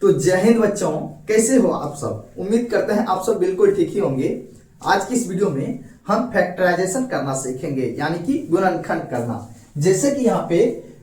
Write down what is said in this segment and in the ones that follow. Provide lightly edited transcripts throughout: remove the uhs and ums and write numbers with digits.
तो जय हिंद बच्चों, कैसे हो आप सब। उम्मीद करते हैं आप सब बिल्कुल ठीक ही होंगे। आज की इस वीडियो में हम फैक्टराइजेशन करना सीखेंगे, यानी कि गुणनखंड करना। जैसे कि यहाँ पे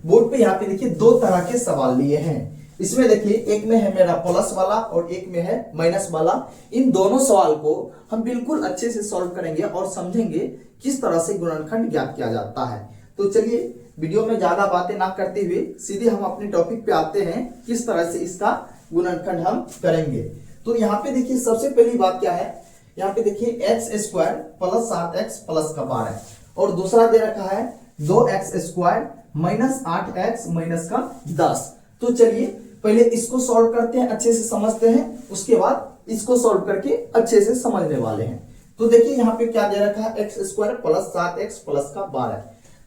बोर्ड पे यहाँ पे देखिए दो तरह के सवाल लिए हैं। इसमें देखिए एक में है मेरा प्लस वाला और एक में है माइनस वाला। इन दोनों सवाल को हम बिल्कुल अच्छे से सॉल्व करेंगे और समझेंगे किस तरह से गुणनखंड ज्ञात किया जाता है। तो चलिए वीडियो में ज्यादा बातें ना करते हुए सीधे हम अपने टॉपिक पे आते हैं, किस तरह से इसका गुणनखंड हम करेंगे। तो यहाँ पे देखिए सबसे पहली बात क्या है, यहाँ पे देखिए x square plus 7x plus का 12 और दूसरा दे रखा है 2x square minus 8x minus का 10। तो चलिए पहले इसको सॉल्व करते हैं, अच्छे से समझते हैं, उसके बाद इसको सॉल्व करके अच्छे से समझने वाले हैं। तो देखिए यहाँ पे क्या दे रखा है, x square plus 7x plus का 12।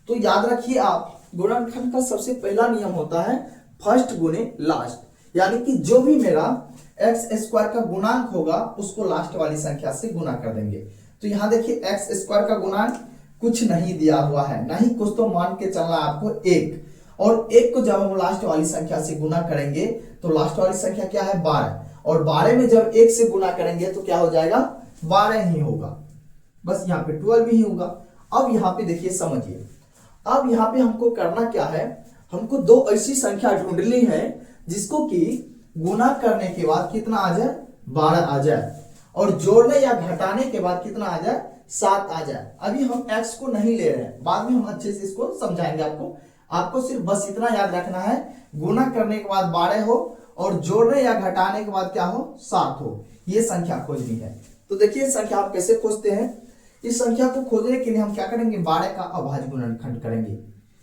तो याद रखिए आप, गुणनखंड का सबसे पहला नियम होता है फर्स्ट गुणे लास्ट, यानी कि जो भी मेरा एक्स स्क्वायर का गुणांक होगा उसको लास्ट वाली संख्या से गुना कर देंगे। तो यहाँ देखिए एक्स स्क्वायर का गुणांक कुछ नहीं दिया हुआ है, नहीं कुछ तो मान के चलना आपको 1, और 1 को जब हम लास्ट वाली संख्या से गुना करेंगे तो लास्ट वाली संख्या क्या है 12, और 12 में जब 1 से गुना करेंगे तो क्या हो जाएगा 12 ही होगा, बस यहाँ पे 12 ही होगा। अब यहाँ पे देखिए समझिए, अब यहाँ पे हमको करना क्या है, हमको दो ऐसी संख्या ढूंढनी है जिसको कि गुना करने के बाद कितना आ जाए 12 आ जाए, और जोड़ने या घटाने के बाद कितना आ जाए 7 आ जाए। अभी हम x को नहीं ले रहे हैं, बाद में हम अच्छे से इसको समझाएंगे आपको सिर्फ बस इतना याद रखना है, गुना करने के बाद 12 हो और जोड़ने या घटाने के बाद क्या हो 7 हो, ये संख्या खोजनी है। तो देखिए संख्या आप कैसे खोजते हैं। इस संख्या को खोजने के लिए हम क्या करेंगे, 12 का अभाज्य गुणनखंड करेंगे।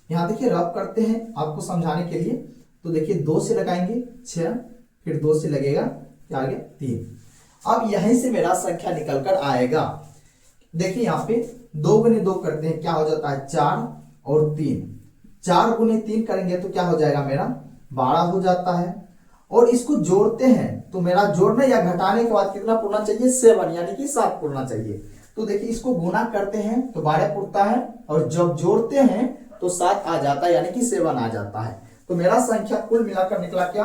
यहाँ देखिए रब करते हैं आपको समझाने के लिए। तो देखिए 2 से लगाएंगे 6, फिर 2 से लगेगा क्या आ गया 3। अब यहीं से मेरा संख्या निकल कर आएगा। देखिए यहाँ पे 2 गुने 2 करते हैं, क्या हो जाता है 4 और 3। 4 गुने 3 करेंगे तो क्या हो जाएगा मेरा 12 हो जाता है। और इसको जोड़ते हैं तो मेरा जोड़ने या घटाने के बाद कितना पुरना चाहिए 7, यानी कि 7 पुरना चाहिए। तो देखिए इसको गुना करते हैं तो 12 पुरता है, और जब जोड़ते हैं तो 7 आ जाता है, यानी कि 7 आ जाता है। तो मेरा संख्या कुल मिलाकर निकला क्या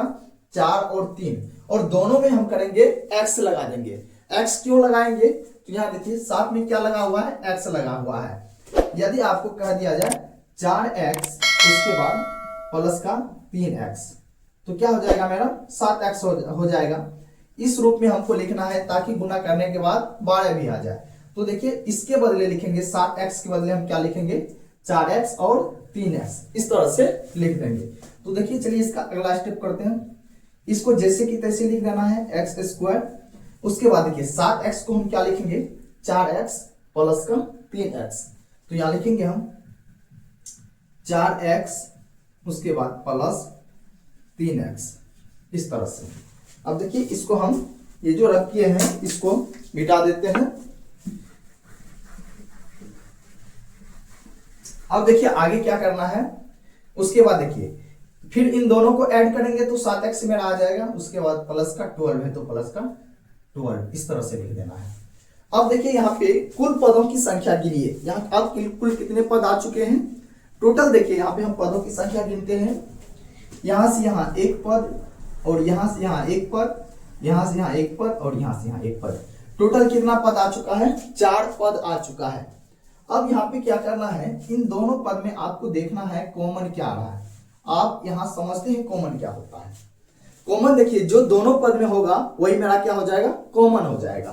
4 और 3, और दोनों में हम करेंगे x लगा देंगे। x क्यों लगाएंगे, तो यहाँ देखिए 7 में क्या लगा हुआ है x लगा हुआ है। यदि आपको कह दिया जाए 4x उसके बाद प्लस का 3x तो क्या हो जाएगा मेरा 7x हो जाएगा। इस रूप में हमको लिखना है ताकि गुना करने के बाद 12 भी आ जाए। तो देखिए इसके बदले लिखेंगे 7x के बदले हम क्या लिखेंगे 4x और 3x, इस तरह से लिख देंगे। तो देखिए चलिए इसका अगला स्टेप करते हैं। इसको जैसे कि तैसे लिख देना है एक्स स्क्वायर, उसके बाद देखिए 7x को हम क्या लिखेंगे 4x प्लस का 3x। तो यहां लिखेंगे हम 4x उसके बाद प्लस 3x, इस तरह से। अब देखिए इसको हम ये जो रख किए हैं इसको मिटा देते हैं। अब देखिए आगे क्या करना है, उसके बाद देखिए फिर इन दोनों को ऐड करेंगे तो 7x मेरा आ जाएगा, उसके बाद प्लस का 12 है तो प्लस का 12, इस तरह से लिख देना है। अब देखिए यहाँ पे कुल पदों की संख्या गिनिए, यहाँ अब कुल कितने पद आ चुके हैं टोटल। देखिए यहाँ पे हम पदों की संख्या गिनते हैं, यहां से यहाँ एक पद, और यहां से यहाँ एक पद, यहां से यहाँ एक पद, और यहां से यहाँ एक पद। टोटल कितना पद आ चुका है 4 पद आ चुका है। अब यहाँ पे क्या करना है, इन दोनों पद में आपको देखना है कॉमन क्या आ रहा है। आप यहां समझते हैं कॉमन क्या होता है। कॉमन देखिए जो दोनों पद में होगा वही मेरा क्या हो जाएगा कॉमन हो जाएगा।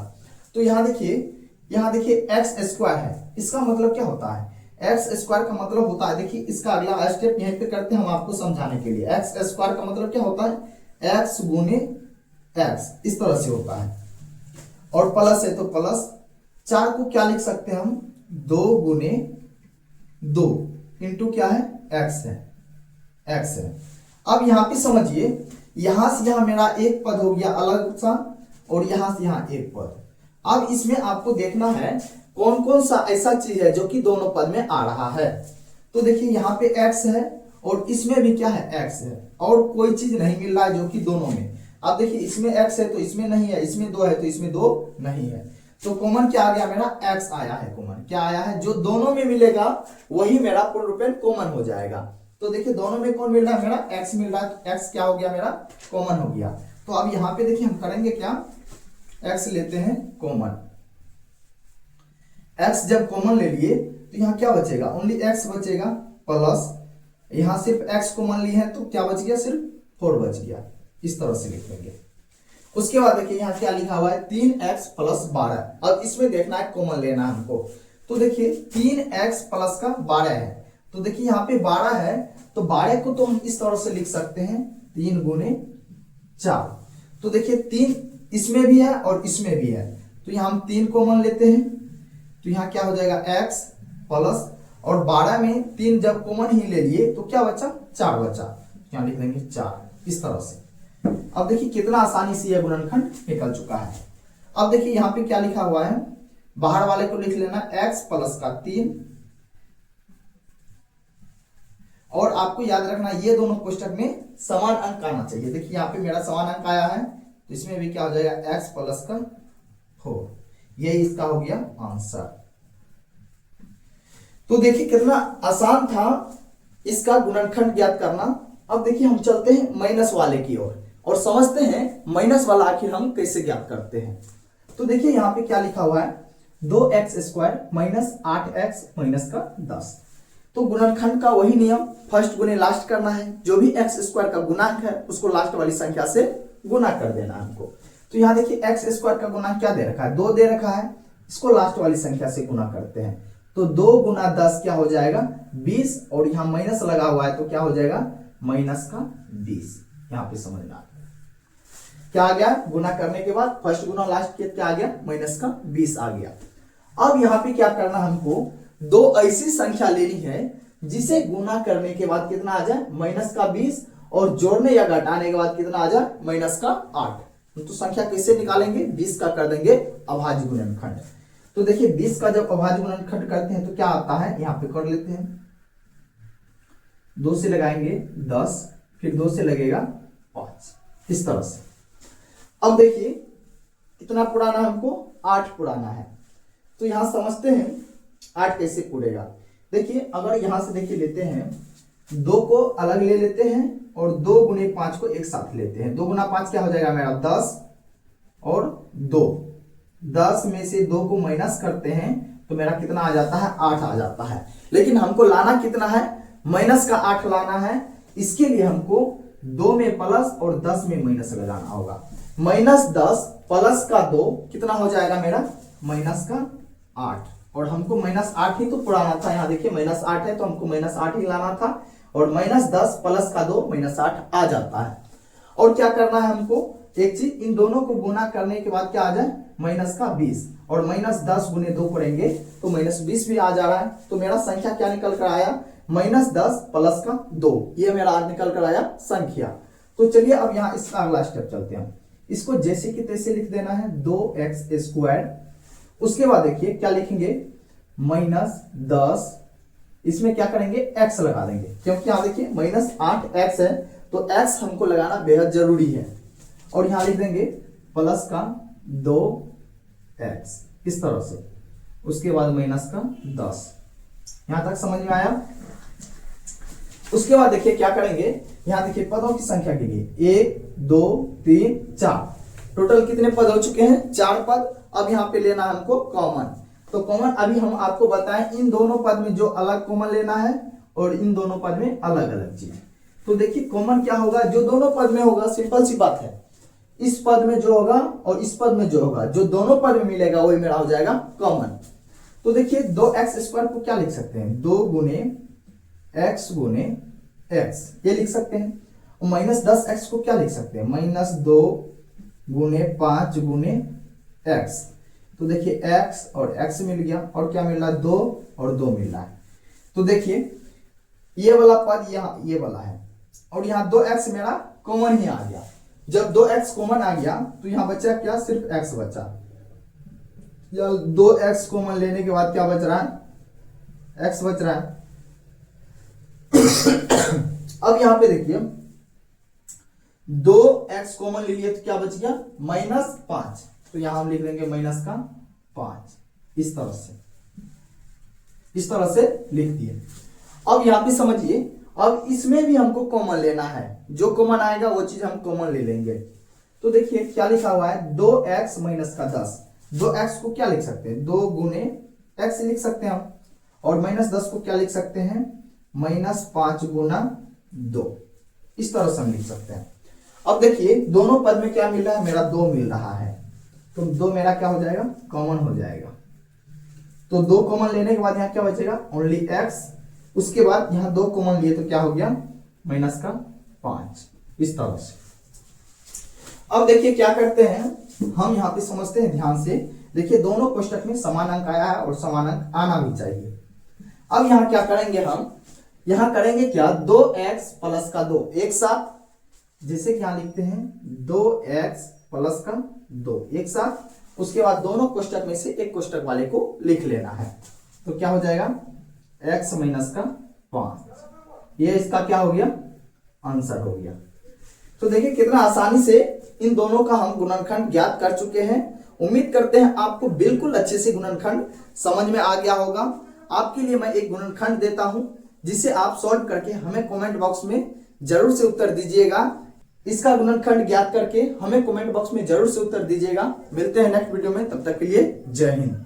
तो यहाँ देखिए एक्स स्क्वायर है, इसका मतलब क्या होता है, एक्स स्क्वायर का मतलब होता है, देखिए इसका अगला स्टेप यहीं पे करते हैं हम आपको समझाने के लिए। एक्स स्क्वायर का मतलब क्या होता है एक्स गुने एक्स, इस तरह से होता है, और प्लस है तो प्लस। 4 को क्या लिख सकते हैं हम 2 गुने 2 इंटू क्या है x है। अब यहाँ पे समझिए, यहां से यहां मेरा एक पद हो गया अलग सा, और यहां से यहां एक पद। अब इसमें आपको देखना है कौन कौन सा ऐसा चीज है जो कि दोनों पद में आ रहा है। तो देखिए यहाँ पे x है और इसमें भी क्या है x है, और कोई चीज नहीं मिल रहा है जो कि दोनों में। अब देखिए इसमें x है तो इसमें नहीं है, इसमें 2 है तो इसमें 2 नहीं है। तो कॉमन क्या आ गया मेरा x आया है, कॉमन क्या आया है, जो दोनों में मिलेगा वही मेरा पूर्ण रूपेण कॉमन हो जाएगा। तो देखिए दोनों में कौन मिल रहा है मेरा x मिल रहा है, x क्या हो गया मेरा कॉमन हो गया। तो अब यहाँ पे देखिए हम करेंगे क्या, x लेते हैं कॉमन। x जब कॉमन ले लिए तो यहाँ क्या बचेगा, ओनली x बचेगा, प्लस यहाँ सिर्फ x कॉमन ली है तो क्या बच गया, सिर्फ 4 बच गया। इस तरह से लिख लेंगे। उसके बाद देखिए यहाँ क्या लिखा हुआ है, 3x प्लस 12। अब इसमें देखना है कॉमन लेना है हमको। तो देखिए 3x प्लस का 12 है, तो देखिए यहाँ पे 12 है, तो 12 को तो हम इस तरह से लिख सकते हैं 3 गुने 4। तो देखिए 3 इसमें भी है और इसमें भी है, तो यहाँ हम 3 कॉमन लेते हैं, तो यहाँ क्या हो जाएगा x प्लस, और 12 में 3 जब कॉमन ही ले लिए तो क्या बचा, 4 बचा, यहाँ लिख देंगे 4। इस तरह से अब देखिए कितना आसानी से यह गुणनखंड निकल चुका है। अब देखिए यहाँ पे क्या लिखा हुआ है, बाहर वाले को लिख लेना x प्लस का 3, और आपको याद रखना ये दोनों कोष्टक में समान अंक आना चाहिए। देखिए यहाँ पे मेरा समान अंक आया है, तो इसमें भी क्या हो जाएगा, x प्लस का 4। ये इसका हो गया आंसर। तो देखिए कितना आसान था इसका गुणनखंड ज्ञात करना। अब देखिए हम चलते हैं माइनस वाले की ओर और समझते हैं माइनस वाला आखिर हम कैसे ज्ञात करते हैं। तो देखिए यहाँ पे क्या लिखा हुआ है, 2x² माइनस 8x माइनस का 10। तो गुणनखंड का वही नियम, फर्स्ट गुने लास्ट करना है, जो भी x² का गुणांक है उसको लास्ट वाली संख्या से गुना कर देना हमको। तो यहाँ देखिए x² का गुणांक क्या दे रखा है, 2 दे रखा है, इसको लास्ट वाली संख्या से गुना करते हैं, तो 2 गुना 10 क्या हो जाएगा, 20, और यहाँ माइनस लगा हुआ है तो क्या हो जाएगा, माइनस का 20। यहाँ पे समझना क्या आ गया, गुना करने के बाद फर्स्ट गुना लास्ट के क्या आ गया, माइनस का 20 आ गया। अब यहाँ पे क्या करना, हमको 2 ऐसी संख्या लेनी है जिसे गुना करने के बाद कितना आ जाए, माइनस का 20, और जोड़ने या घटाने के बाद कितना आ जाए, माइनस का 8। तो संख्या कैसे निकालेंगे, 20 का कर देंगे अभाज्य गुणनखंड। तो देखिए 20 का जब अभाज्य गुणनखंड करते हैं तो क्या आता है, यहाँ पे कर लेते हैं, 2 से लगाएंगे 10, फिर 2 से लगेगा 5, इस तरह से। अब देखिए कितना पुराना हमको, 8 पुराना है, तो यहां समझते हैं 8 कैसे पुरेगा। देखिए अगर यहां से देखिए लेते हैं, 2 को अलग ले लेते हैं और 2 गुने 5 को एक साथ लेते हैं। 2 गुना 5 क्या हो जाएगा मेरा, 10, और 2, 10 में से 2 को माइनस करते हैं तो मेरा कितना आ जाता है, 8 आ जाता है। लेकिन हमको लाना कितना है, माइनस का 8 लाना है। इसके लिए हमको 2 में प्लस और 10 में माइनस लगाना होगा। -10 प्लस का 2 कितना हो जाएगा मेरा, माइनस का 8, और हमको -8 ही तो पुराना था। यहाँ देखिए -8 है तो हमको -8 ही लाना था, और -10 प्लस का 2 -8 आ जाता है। और क्या करना है हमको, एक चीज, इन दोनों को गुना करने के बाद क्या आ जाए, माइनस का 20, और -10 गुने 2 करेंगे तो -20 भी आ जा रहा है। तो मेरा संख्या क्या निकल कर आया, -10 प्लस का 2, ये मेरा आज निकल कर आया संख्या। तो चलिए अब यहाँ इसका अगला स्टेप चलते हैं। इसको जैसे कि तैसे लिख देना है, 2x²। उसके बाद देखिए क्या लिखेंगे, -10, इसमें क्या करेंगे, x लगा देंगे, क्योंकि यहाँ देखिए -8x है तो x हमको लगाना बेहद जरूरी है। और यहाँ लिख देंगे प्लस का 2x, इस तरह से। उसके बाद माइनस का 10। यहां तक समझ में आया। उसके बाद देखिए क्या करेंगे, यहां देखिए पदों की संख्या के लिए 1 2 3 4, टोटल कितने पद हो चुके हैं, 4 पद। अब यहाँ पे लेना है हमको कॉमन। तो कॉमन अभी हम आपको बताएं, इन दोनों पद में जो अलग कॉमन लेना है और इन दोनों पद में अलग अलग चीज। तो देखिए कॉमन क्या होगा, जो दोनों पद में होगा, सिंपल सी बात है, इस पद में जो होगा और इस पद में जो होगा, जो दोनों पद में मिलेगा वही मेरा हो जाएगा कॉमन। तो देखिए 2x² को क्या लिख सकते हैं, 2 गुने x गुने x, ये लिख सकते हैं। और -10x को क्या लिख सकते हैं, -2 गुने 5 गुने x। तो देखिए x और x मिल गया, और क्या मिल रहा है, 2 और 2 मिल रहा है। तो देखिए ये वाला पद यहाँ ये वाला है, और यहाँ 2x मेरा कॉमन ही आ गया। जब 2x कॉमन आ गया तो यहाँ बचा क्या, सिर्फ x बचा। या 2x कॉमन लेने के बाद क्या बच रहा है, x बच रहा है। अब यहाँ पे देखिए 2x कॉमन ले लिए तो क्या बच गया, -5। तो यहां हम लिख देंगे -5, इस तरह से लिख दिए। अब यहां पे समझिए, अब इसमें भी हमको कॉमन लेना है, जो कॉमन आएगा वो चीज हम कॉमन ले लेंगे। तो देखिए क्या लिखा हुआ है, 2x माइनस का 10। 2x को क्या लिख सकते हैं, 2 गुने x लिख सकते हैं हम, और माइनस 10 को क्या लिख सकते हैं, -5 गुना 2। इस तरह से हम लिख सकते हैं। अब देखिए दोनों पद में क्या मिल रहा है, मेरा 2 मिल रहा है, तो 2 मेरा क्या हो जाएगा, कॉमन हो जाएगा। तो 2 कॉमन लेने के बाद यहाँ क्या बचेगा, ओनली x। उसके बाद यहाँ 2 कॉमन लिए तो क्या हो गया, -5। इस तरह से। अब देखिए क्या करते हैं हम, यहाँ पे समझते हैं ध्यान से। देखिए दोनों कोष्टक में समान अंक आया है और समान अंक आना भी चाहिए। अब यहाँ क्या करेंगे हम, यहाँ करेंगे क्या, 2x प्लस का 2 एक साथ, जैसे कि यहाँ लिखते हैं 2x प्लस का 2 एक साथ। उसके बाद दोनों कोष्टक में से एक कोष्टक वाले को लिख लेना है, तो क्या हो जाएगा, x माइनस का 5। ये इसका क्या हो गया, आंसर हो गया। तो देखिए कितना आसानी से इन दोनों का हम गुणनखंड ज्ञात कर चुके हैं। उम्मीद करते हैं आपको बिल्कुल अच्छे से गुणनखंड समझ में आ गया होगा। आपके लिए मैं एक गुणनखंड देता हूं, जिसे आप सॉल्व करके हमें कमेंट बॉक्स में जरूर से उत्तर दीजिएगा। इसका गुणनखंड ज्ञात करके हमें कमेंट बॉक्स में जरूर से उत्तर दीजिएगा। मिलते हैं नेक्स्ट वीडियो में, तब तक के लिए जय हिंद।